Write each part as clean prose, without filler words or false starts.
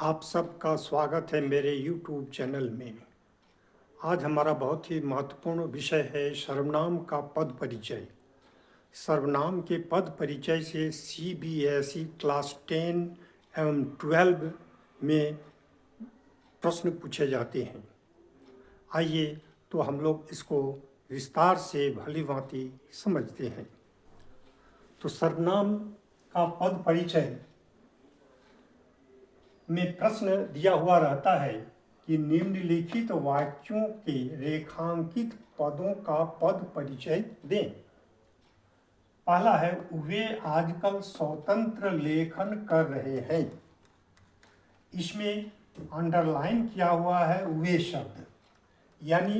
आप सबका स्वागत है मेरे YouTube चैनल में। आज हमारा बहुत ही महत्वपूर्ण विषय है सर्वनाम का पद परिचय। सर्वनाम के पद परिचय से CBSE क्लास 10 एवं 12 में प्रश्न पूछे जाते हैं। आइए तो हम लोग इसको विस्तार से भलीभांति समझते हैं। तो सर्वनाम का पद परिचय में प्रश्न दिया हुआ रहता है कि निम्नलिखित वाक्यों के रेखांकित पदों का पद परिचय दें। पहला है, वे आजकल स्वतंत्र लेखन कर रहे हैं। इसमें अंडरलाइन किया हुआ है वे शब्द, यानी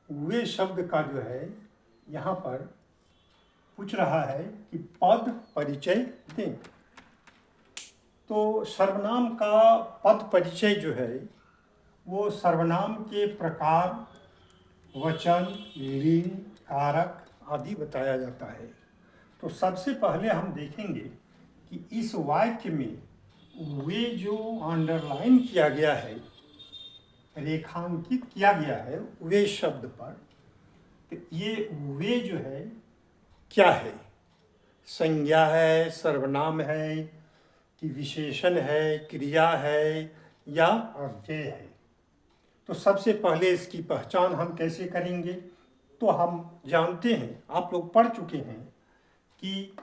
वे शब्द का जो है यहाँ पर पूछ रहा है कि पद परिचय दें। तो सर्वनाम का पद परिचय जो है वो सर्वनाम के प्रकार, वचन, लिंग, कारक आदि बताया जाता है। तो सबसे पहले हम देखेंगे कि इस वाक्य में वे जो अंडरलाइन किया गया है, रेखांकित किया गया है वे शब्द पर, तो ये वे जो है क्या है? संज्ञा है, सर्वनाम है कि विशेषण है, क्रिया है या अव्यय है? तो सबसे पहले इसकी पहचान हम कैसे करेंगे? तो हम जानते हैं, आप लोग पढ़ चुके हैं कि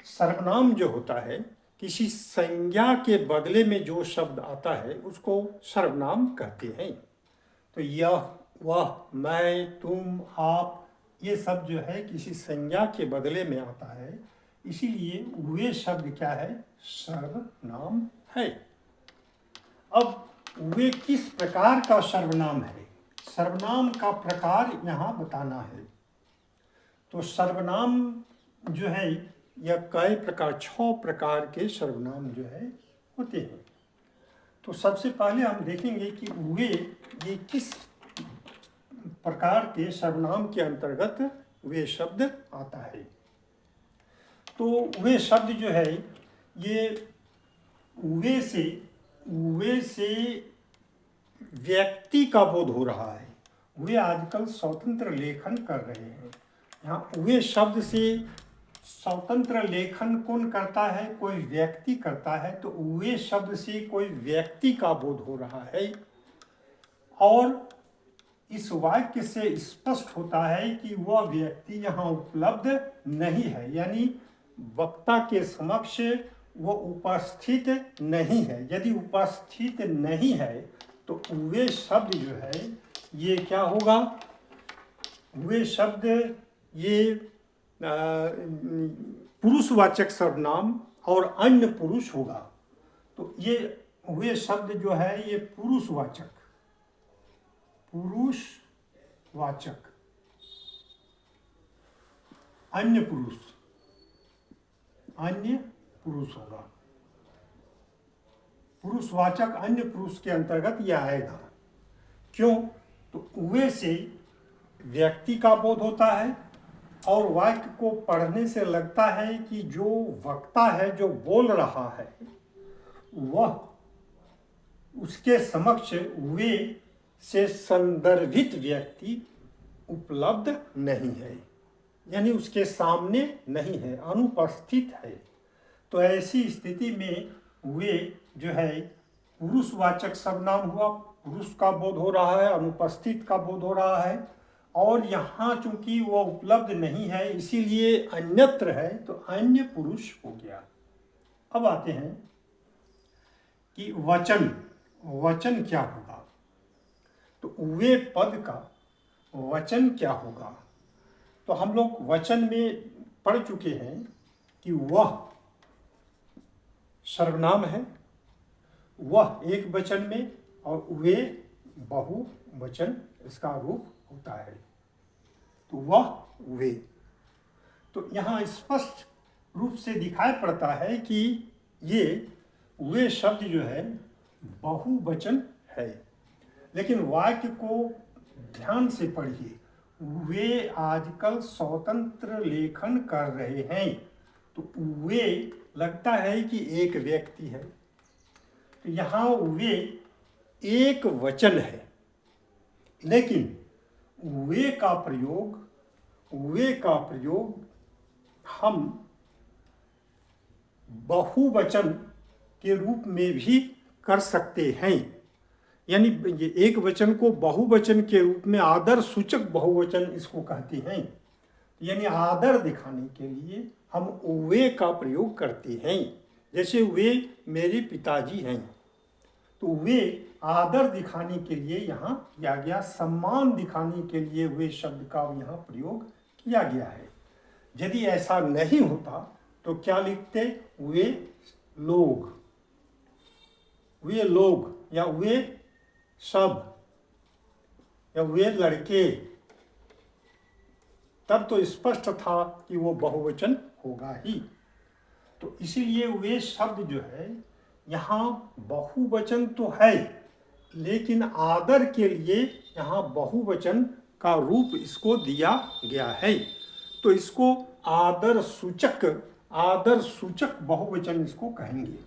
सर्वनाम जो होता है, किसी संज्ञा के बदले में जो शब्द आता है उसको सर्वनाम कहते हैं। तो यह, वह, मैं, तुम, आप, ये सब जो है किसी संज्ञा के बदले में आता है, इसीलिए वे शब्द क्या है? सर्वनाम है। अब वे किस प्रकार का सर्वनाम है? सर्वनाम का प्रकार यहाँ बताना है। तो सर्वनाम जो है यह कई प्रकार, 6 प्रकार के सर्वनाम जो है होते हैं। तो सबसे पहले हम देखेंगे कि वे ये किस प्रकार के सर्वनाम के अंतर्गत वे शब्द आता है। तो वे शब्द जो है ये वे से व्यक्ति का बोध हो रहा है। वे आजकल स्वतंत्र लेखन कर रहे हैं। यहाँ वे शब्द से स्वतंत्र लेखन कौन करता है? कोई व्यक्ति करता है। तो वे शब्द से कोई व्यक्ति का बोध हो रहा है और इस वाक्य से स्पष्ट होता है कि वह व्यक्ति यहाँ उपलब्ध नहीं है, यानी वक्ता के समक्ष वो उपस्थित नहीं है। यदि उपस्थित नहीं है तो वे शब्द जो है ये क्या होगा? वे शब्द ये पुरुषवाचक सर्वनाम और अन्य पुरुष होगा। तो ये वे शब्द जो है ये पुरुषवाचक अन्य पुरुष होगा। पुरुषवाचक अन्य पुरुष के अंतर्गत यह आएगा। क्यों? तो वे से व्यक्ति का बोध होता है और वाक्य को पढ़ने से लगता है कि जो वक्ता है, जो बोल रहा है, वह उसके समक्ष वे से संदर्भित व्यक्ति उपलब्ध नहीं है, यानी उसके सामने नहीं है, अनुपस्थित है। तो ऐसी स्थिति में वे जो है पुरुषवाचक सर्वनाम हुआ, पुरुष का बोध हो रहा है, अनुपस्थित का बोध हो रहा है। और यहाँ चूंकि वो उपलब्ध नहीं है इसीलिए अन्यत्र है, तो अन्य पुरुष हो गया। अब आते हैं कि वचन क्या होगा? तो वे पद का वचन क्या होगा? तो हम लोग वचन में पढ़ चुके हैं कि वह सर्वनाम है, वह एक वचन में और वे बहुवचन इसका रूप होता है। तो वह, वे, तो यहाँ स्पष्ट रूप से दिखाई पड़ता है कि ये वे शब्द जो है बहुवचन है। लेकिन वाक्य को ध्यान से पढ़िए। वे आजकल स्वतंत्र लेखन कर रहे हैं। तो वे लगता है कि एक व्यक्ति है, तो यहाँ वे एक वचन है, लेकिन वे का प्रयोग हम बहुवचन के रूप में भी कर सकते हैं। यानी ये एक वचन को बहुवचन के रूप में आदर सूचक बहुवचन इसको कहते हैं। यानी आदर दिखाने के लिए हम वे का प्रयोग करते हैं। जैसे वे मेरे पिताजी हैं, तो वे आदर दिखाने के लिए यहाँ किया गया, सम्मान दिखाने के लिए वे शब्द का यहाँ प्रयोग किया गया है। यदि ऐसा नहीं होता तो क्या लिखते? वे लोग या वे सब या वे लड़के, तब तो स्पष्ट था कि वो बहुवचन होगा ही। तो इसीलिए वे शब्द जो है यहाँ बहुवचन तो है, लेकिन आदर के लिए यहाँ बहुवचन का रूप इसको दिया गया है। तो इसको आदर सूचक बहुवचन इसको कहेंगे।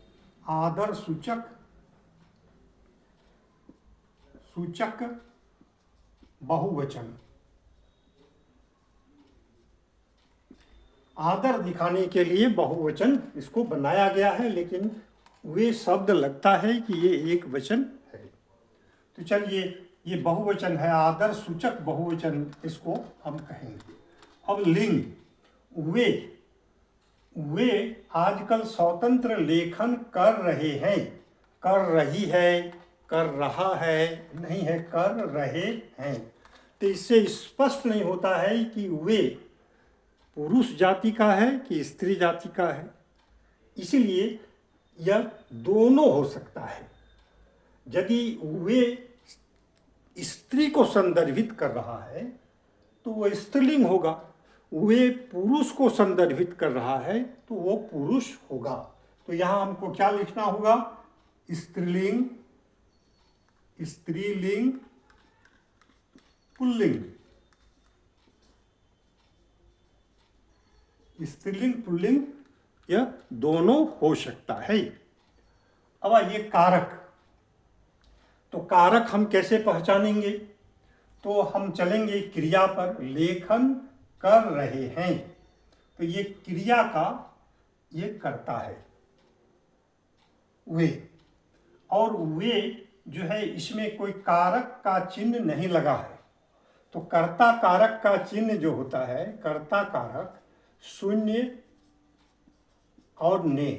आदर सूचक बहुवचन। आदर दिखाने के लिए बहुवचन इसको बनाया गया है, लेकिन वे शब्द लगता है कि ये एक वचन है। तो चलिए, ये बहुवचन है, आदर सूचक बहुवचन इसको हम कहेंगे। अब लिंग, वे आजकल स्वतंत्र लेखन कर रहे हैं। कर रही है, कर रहा है नहीं है, कर रहे हैं। तो इससे स्पष्ट नहीं होता है कि वे पुरुष जाति का है कि स्त्री जाति का है। इसीलिए यह दोनों हो सकता है। यदि वे स्त्री को संदर्भित कर रहा है तो वह स्त्रीलिंग होगा, वे पुरुष को संदर्भित कर रहा है तो वो पुरुष होगा। तो यहाँ हमको क्या लिखना होगा? स्त्रीलिंग, पुल्लिंग। स्त्रीलिंग पुल्लिंग यह दोनों हो सकता है। अब ये कारक, तो कारक हम कैसे पहचानेंगे? तो हम चलेंगे क्रिया पर। लेखन कर रहे हैं, तो ये क्रिया का ये करता है वे, और वे जो है इसमें कोई कारक का चिन्ह नहीं लगा है। तो कर्ता कारक का चिन्ह जो होता है, कर्ता कारक शून्य और ने,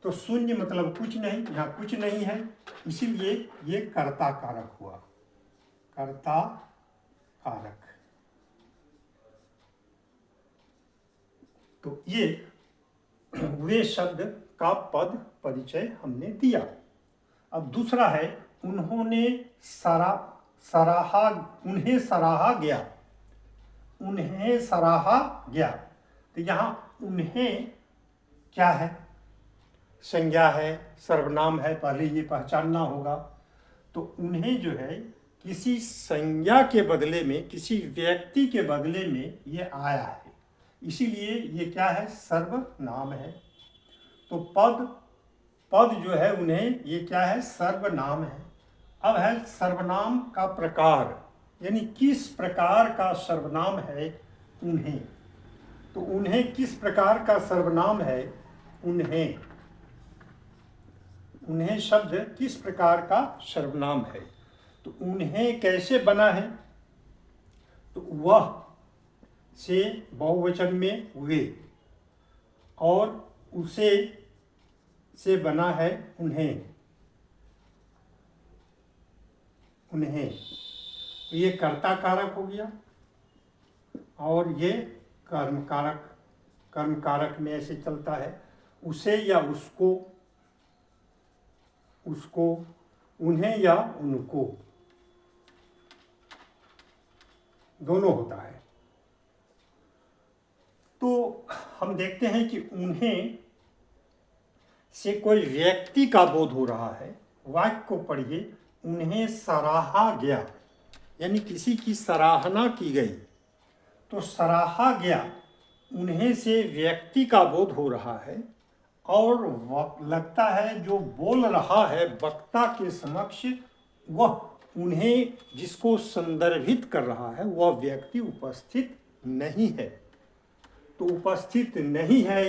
तो शून्य मतलब कुछ नहीं, यहाँ कुछ नहीं है, इसीलिए ये कर्ता कारक हुआ। कर्ता कारक। तो ये वे शब्द का पद परिचय हमने दिया। अब दूसरा है उन्हें सराहा गया। तो यहाँ उन्हें क्या है? संज्ञा है, सर्वनाम है, पहले ये पहचानना होगा। तो उन्हें जो है किसी संज्ञा के बदले में, किसी व्यक्ति के बदले में ये आया है, इसीलिए ये क्या है? सर्वनाम है। तो पद जो है उन्हें, ये क्या है? सर्वनाम है। अब है सर्वनाम का प्रकार, यानी किस प्रकार का सर्वनाम है उन्हें। तो उन्हें किस प्रकार का सर्वनाम है? उन्हें शब्द किस प्रकार का सर्वनाम है? तो उन्हें कैसे बना है? तो वह से बहुवचन में वे, और उसे से बना है उन्हें। तो ये कर्ता कारक हो गया, और ये कर्म कारक में ऐसे चलता है, उसे या उसको, उन्हें या उनको, दोनों होता है। तो हम देखते हैं कि उन्हें से कोई व्यक्ति का बोध हो रहा है। वाक्य को पढ़िए, उन्हें सराहा गया, यानी किसी की सराहना की गई। तो सराहा गया, उन्हें से व्यक्ति का बोध हो रहा है, और लगता है जो बोल रहा है वक्ता के समक्ष वह उन्हें जिसको संदर्भित कर रहा है वह व्यक्ति उपस्थित नहीं है। तो उपस्थित नहीं है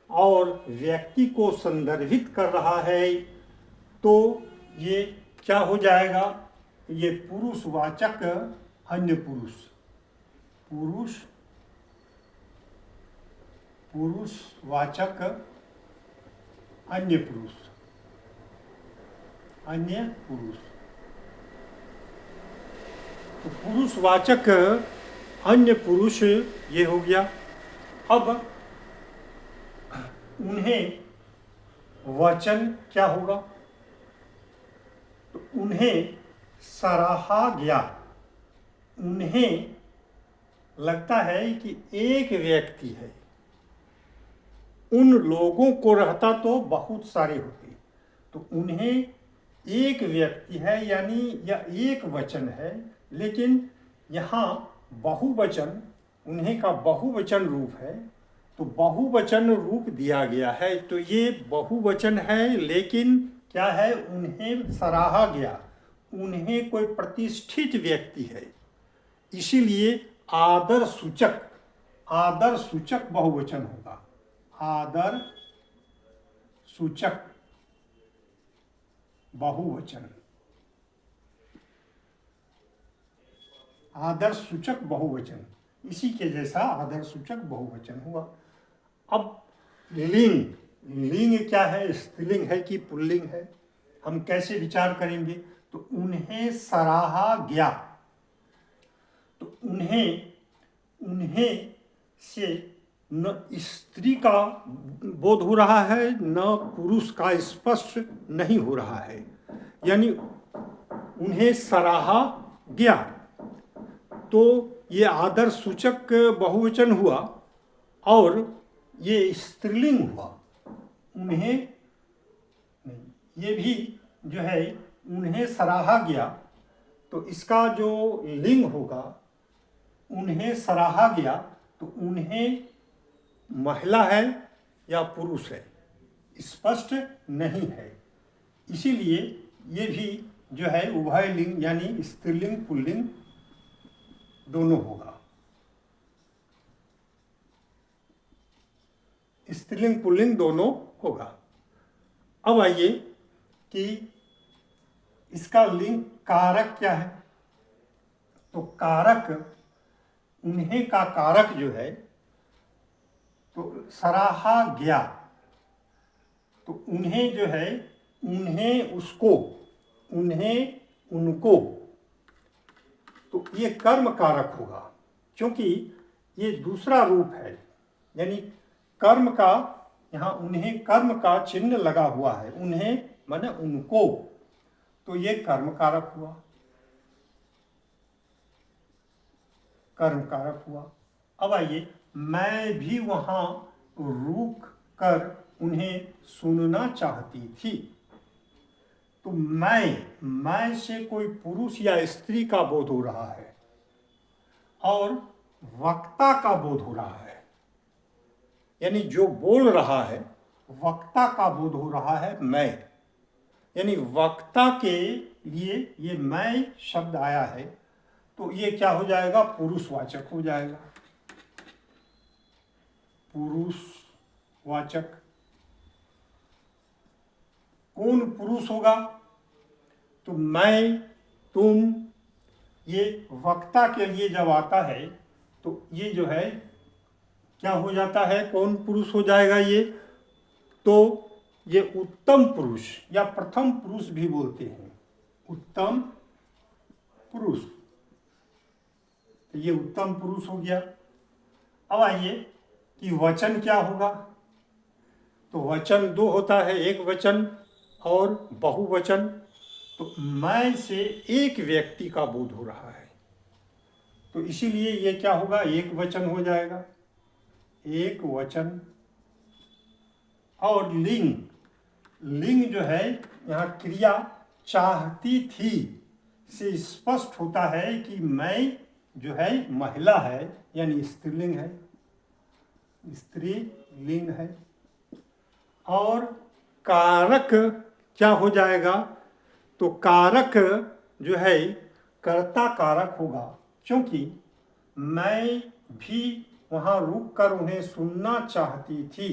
और व्यक्ति को संदर्भित कर रहा है तो ये क्या हो जाएगा? ये पुरुषवाचक अन्य पुरुष, पुरुषवाचक अन्य पुरुष, तो पुरुषवाचक अन्य पुरुष ये हो गया। अब उन्हें वचन क्या होगा? तो उन्हें सराहा गया। उन्हें लगता है कि एक व्यक्ति है, उन लोगों को रहता तो बहुत सारे होते, तो उन्हें एक व्यक्ति है यानी यह एक वचन है, लेकिन यहाँ बहुवचन, उन्हें का बहुवचन रूप है, तो बहुवचन रूप दिया गया है। तो ये बहुवचन है लेकिन क्या है? उन्हें सराहा गया, उन्हें कोई प्रतिष्ठित व्यक्ति है, इसीलिए आदर सूचक बहुवचन होगा। आदर सूचक बहुवचन, आदर सूचक बहुवचन, इसी के जैसा आदर सूचक बहुवचन हुआ। अब लिंग क्या है? स्त्रीलिंग है कि पुल्लिंग है? हम कैसे विचार करेंगे? तो उन्हें सराहा गया, तो उन्हें से न स्त्री का बोध हो रहा है न पुरुष का स्पष्ट नहीं हो रहा है, यानी उन्हें सराहा गया, तो ये आदर सूचक बहुवचन हुआ और ये स्त्रीलिंग हुआ। उन्हें नहीं, ये भी जो है उन्हें सराहा गया, तो इसका जो लिंग होगा उन्हें सराहा गया, तो उन्हें महिला है या पुरुष है स्पष्ट नहीं है, इसीलिए ये भी जो है उभय लिंग यानी स्त्रीलिंग पुल्लिंग दोनों होगा। स्त्रीलिंग पुल्लिंग दोनों होगा। अब आइए कि इसका लिंग कारक क्या है? तो कारक, उन्हें का कारक जो है तो सराहा गया, तो उन्हें जो है उन्हें उसको, उन्हें उनको, तो ये कर्म कारक होगा, क्योंकि ये दूसरा रूप है, यानी कर्म का यहाँ उन्हें कर्म का चिन्ह लगा हुआ है, उन्हें माने उनको, तो ये कर्म कारक हुआ, कर्म कारक हुआ। अब आइए, मैं भी वहाँ रुक कर उन्हें सुनना चाहती थी, तो मैं से कोई पुरुष या स्त्री का बोध हो रहा है और वक्ता का बोध हो रहा है, यानी जो बोल रहा है वक्ता का बोध हो रहा है मैं, यानी वक्ता के लिए ये मैं शब्द आया है, तो ये क्या हो जाएगा? पुरुषवाचक हो जाएगा, पुरुषवाचक। कौन पुरुष होगा? तो मैं, तुम, ये वक्ता के लिए जब आता है तो ये जो है क्या हो जाता है? कौन पुरुष हो जाएगा ये? तो ये उत्तम पुरुष या प्रथम पुरुष भी बोलते हैं, उत्तम पुरुष, तो ये उत्तम पुरुष हो गया। अब आइए कि वचन क्या होगा? तो वचन दो होता है, एक वचन और बहुवचन। तो मैं से एक व्यक्ति का बोध हो रहा है, तो इसीलिए ये क्या होगा? एक वचन हो जाएगा, एक वचन। और लिंग जो है यहाँ क्रिया चाहती थी से स्पष्ट होता है कि मैं जो है महिला है, यानी स्त्रीलिंग है, स्त्रीलिंग है। और कारक क्या हो जाएगा, तो कारक जो है कर्ता कारक होगा, क्योंकि मैं भी वहाँ रुक कर उन्हें सुनना चाहती थी।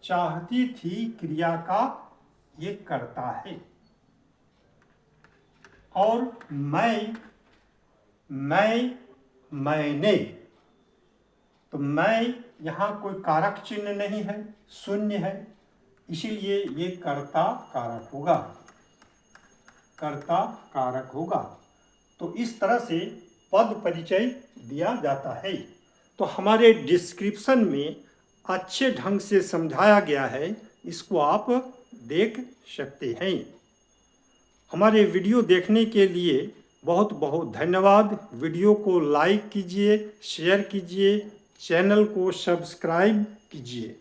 चाहती थी क्रिया का ये कर्ता है। और मैंने, तो मैं यहाँ कोई कारक चिन्ह नहीं है, शून्य है, इसीलिए ये कर्ता कारक होगा। तो इस तरह से पद परिचय दिया जाता है। तो हमारे डिस्क्रिप्शन में अच्छे ढंग से समझाया गया है, इसको आप देख सकते हैं। हमारे वीडियो देखने के लिए बहुत बहुत धन्यवाद। वीडियो को लाइक कीजिए, शेयर कीजिए, चैनल को सब्सक्राइब कीजिए।